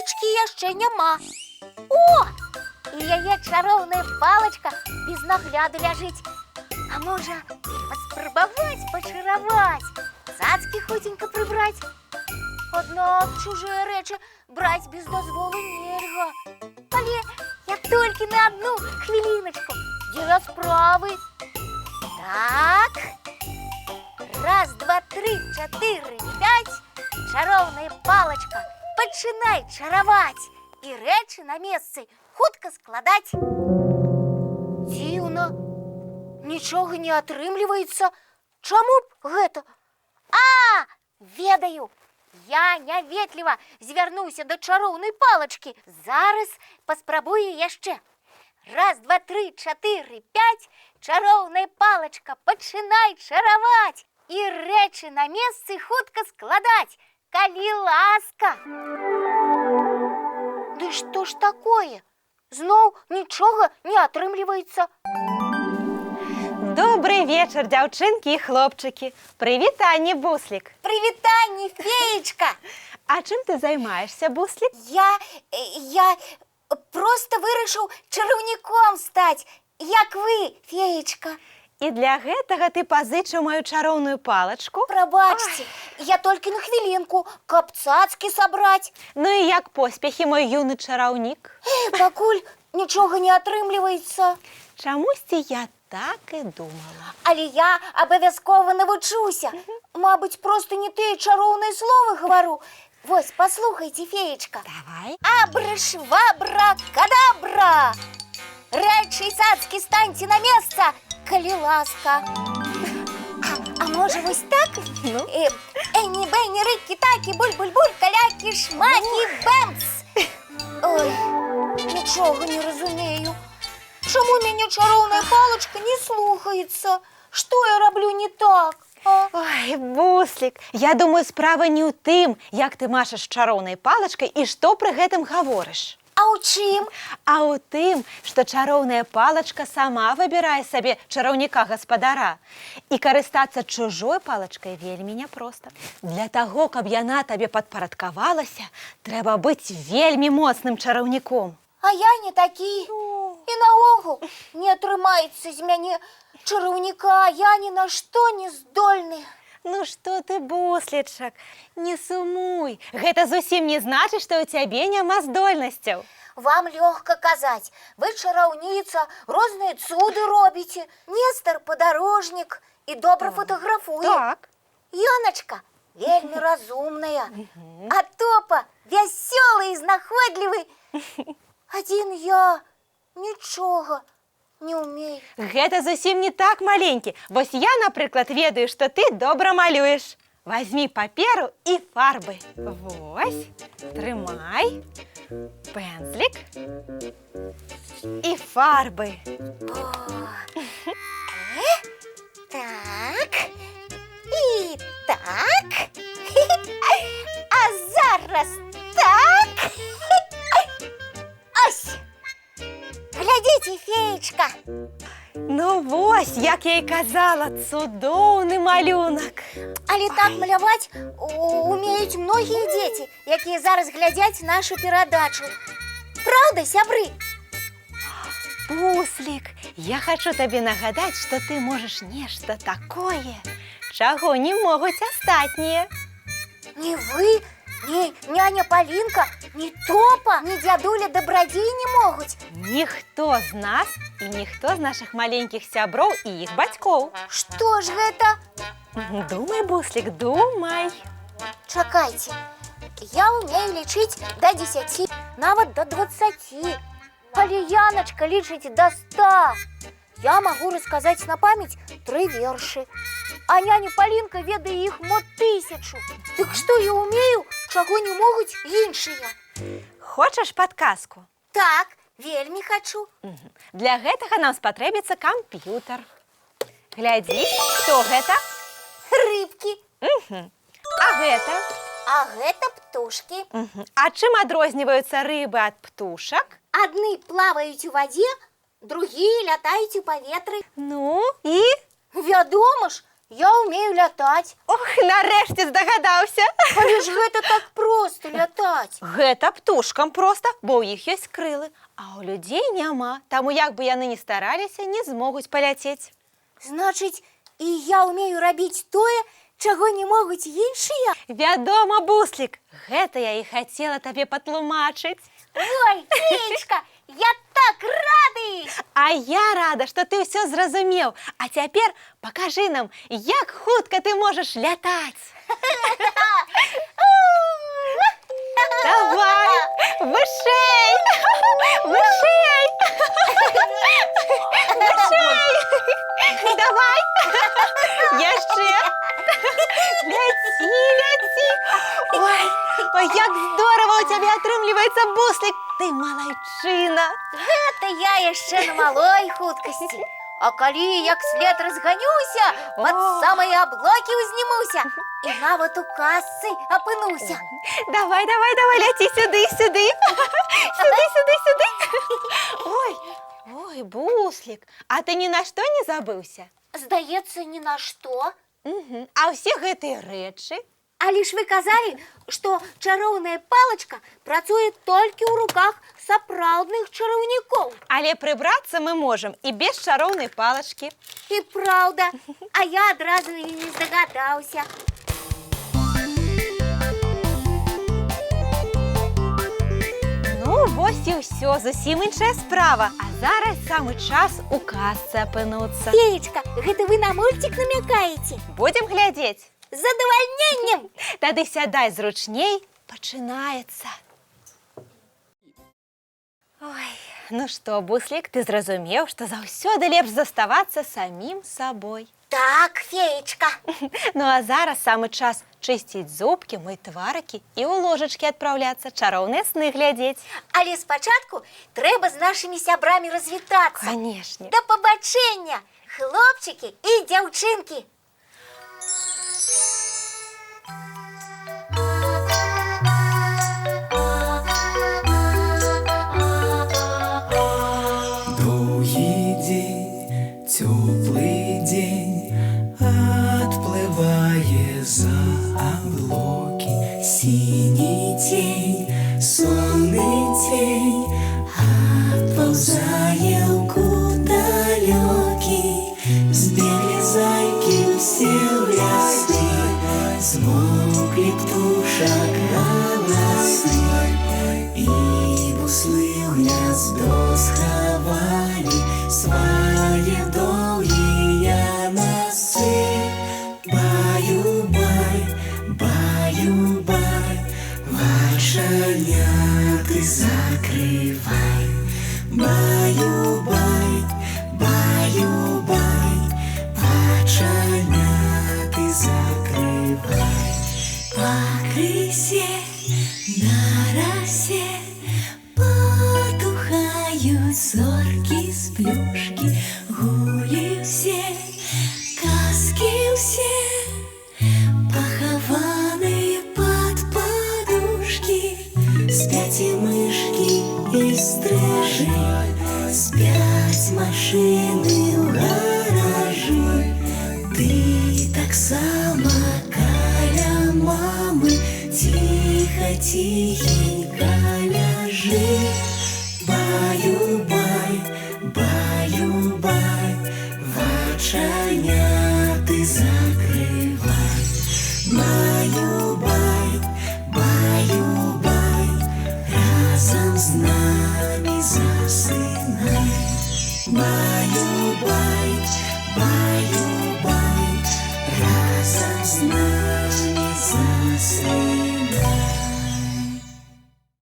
палачкі яшчэ няма. О! І яе чароўная палачка без нагляду ляжыць. А можа, паспрабаваць пачараваць, цацкі хутенька прыбраць. Аднак чужыя рэчы браць без дазволу нельга. Але я толькі на одну хвіліначку дзеля справы. Так. Раз, два, три, чатыры, пять. Чароўная палачка, пачынай чараваць і рэчы на месцы хутка складаць. Дзіўна, нічога не атрымліваецца. Чаму б гэта? А, ведаю. Я няветліва звярнуўся да чароўнай палачкі. Зараз паспрабую яшчэ. Раз, два, три, чатыры, пять. Чароўная палачка, пачынай чараваць і рэчы на месцы хутка складаць, калі ласка. Ды што ж такое? Зноў нічога не атрымліваецца. Добрый вечер, дзяўчынкі і хлопчыкі. Прывітанне, Буслік. Прывітанне, феечка. А чым ты займаешься, Буслік? Я просто вырашыў чараўніком стаць, як вы, феечка. І для гэтага ты пазычыў маю чароўную палачку? Прабачце, я толькі на хвілінку, каб цацкі сабраць. Ну і як поспехі, мой юны чараўнік? Пакуль нічога не атрымліваецца. Чамусьці я так і думала. Але я абавязкова навучуся. Мабыць, проста не тыя чароўныя словы гавару. Вось, паслухайце, феечка. Давай. Абра-швабра-кадабра. Рэчы і цацкі станьце на месца, калі ласка. А можа вось так? Ну? Эні-бэні, рыкі-такі, буль-буль-буль, калякі-шмакі, бэмц. Ой, нічога не разумею. Чаму мяне чароўная палачка не слухаецца? Што я раблю не так? Ой, Буслік, я думаю, справа не ў тым, як ты машаш чароўнай палачкай і што пры гэтым гаворыш. А ў чым? А ў тым, што чароўная палачка сама выбірае сабе чараўніка-гаспадара. І карыстацца чужой палачкай вельмі няпроста. Для таго, каб яна табе падпарадкавалася, трэба быць вельмі моцным чараўніком. А я не такі. І наогул не атрымаецца з мяне чараўніка, я ні на што не здольны. Ну што ты, Буслічак, не сумуй. Гэта зусім не значыць, што ў цябе няма здольнасцяў. Вам лёгка казаць. Вы чараўніца, розныя цуды робіце. Нестар падарожнік і добра фотаграфуе. Так. Яначка вельмі разумная. А Топа вясёлы і знаходлівы. Адзін я нічога не ўмею. Гэта зусім не так, маленькі. Вось я, напрыклад, ведаю, што ты добра малюеш. Вазьмі паперу і фарбы. Вось, трымай. Пензлік. І фарбы. Так. І так. А зараз так. Ось. Глядзіце, феечка. Ну вось, як я і казала, цудоўны малюнак. Але так маляваць умеюць многія дзеці, якія зараз глядзяць нашу перадачу. Праўда, сябры? Буслік, я хачу табе нагадаць, што ты можаш нешта такое, чаго не могуць астатнія. Ні вы, ні няня Палінка, ні Топа, ні дзядуля Дабрадзей не могуць. Ніхто з нас і ніхто з нашых маленькіх сяброў і іх бацькоў. Што ж гэта? Думай, Буслік, думай. Чакайце, я ўмею лічыць да 10, нават да 20. Але Яначка лічыць да 100. Я магу расказаць на памяць 3 вершы. А няня Палінка ведае іх мо 1000. Дык што я ўмею, чаго не могуць іншыя? Хочаш падказку? Так, вельмі хачу. Для гэтага нам спатрэбіцца камп'ютар. Глядзі, што гэта? Рыбкі. А гэта? А гэта птушкі. А чым адрозніваюцца рыбы ад птушак? Адны плаваюць у вадзе, другія лятаюць у паветры. Ну, і? Вядома ж, Я умею лятаць. Ох, нарэшце здагадаўся. Але ж гэта так проста лятаць. Гэта птушкам проста, бо ў іх ёсць крылы, а ў людзей няма. Таму як бы яны ні стараліся, не змогуць паляцець. Значыць, і я умею рабіць тое, чаго не могуць іншыя? Вядома, Буслік, гэта я і хацела табе патлумачыць. Ой, феечка, я так рады! А я рада, што ты ўсё зразумеў. А цяпер пакажы нам, як хутка ты можаш лятаць. Давай, вышэй! Вышэй! Вышэй! Давай! Яшчэ! Ляці, ляці! Ой, як здорава ў цябе атрымліваецца, Буслік! Ты малайчына! Гэта я яшчэ на малой хуткасці. А калі як след разганюся, пад самыя аблокі ўзнімуся і нават у касцы апынуся. Давай, давай, давай, ляці сюды, сюды! Сюды, сюды, сюды! Ой, Буслік, а ты ні на што не забыўся? Здаецца, ні на што. А ўсе гэтыя рэчы? Але ж вы казалі, што чароўная палачка працуе толькі ў руках сапраўдных чараўнікоў. Але прыбрацца мы можам і без чароўнай палачкі. І праўда, а я адразу і не здагадаўся. Ну, вось і ўсё, зусім іншая справа. А зараз самы час у касцы апынуцца. Феечка, гэта вы на мульцік намякаеце? Будзем глядзець. З задавальненнем! Тады сядай зручней, пачынаецца. Ой, ну што, Буслік, ты зразумеў, што заўсёды лепш заставацца самім сабой. Так, феечка. Ну а зараз самы час чысціць зубкі, мыць тварыкі і ў ложачкі адпраўляцца, чароўныя сны глядзець. Але спачатку трэба з нашымі сябрамі развітацца. Канешне. Да пабачэння, хлопчыкі і дзяўчынкі. Доўгі дзень, цёплы дзень, адплывае за аблокі. Сіні цень, сонны цень, адпаўзае ў кут далёкі. Збеглі зайкі ўсе ў лясы, змоўклі птушак галасы, і буслы ў гняздо схавалі свае доўгія носы. Баю-бай, баю-бай, вачаняты закрывай. Баю-бай, баю-бай, вачаняты закрывай. Пакрысе, на расе потухаюць зоркі з плюшкі. Гулі ўсе, казкі ўсе, пахаваныя пад падушкі. Спяць і мышкі, і стрыжы, спяць машыны ў гаражы. Ты таксама каля мамы ціха-ціхенька ляжы. Баю-бай, баю-бай, вачаняты закрывай. Баю-бай, баю-бай, разам з намі засынай. Баю-бай, баю-бай, разам з намі засынай.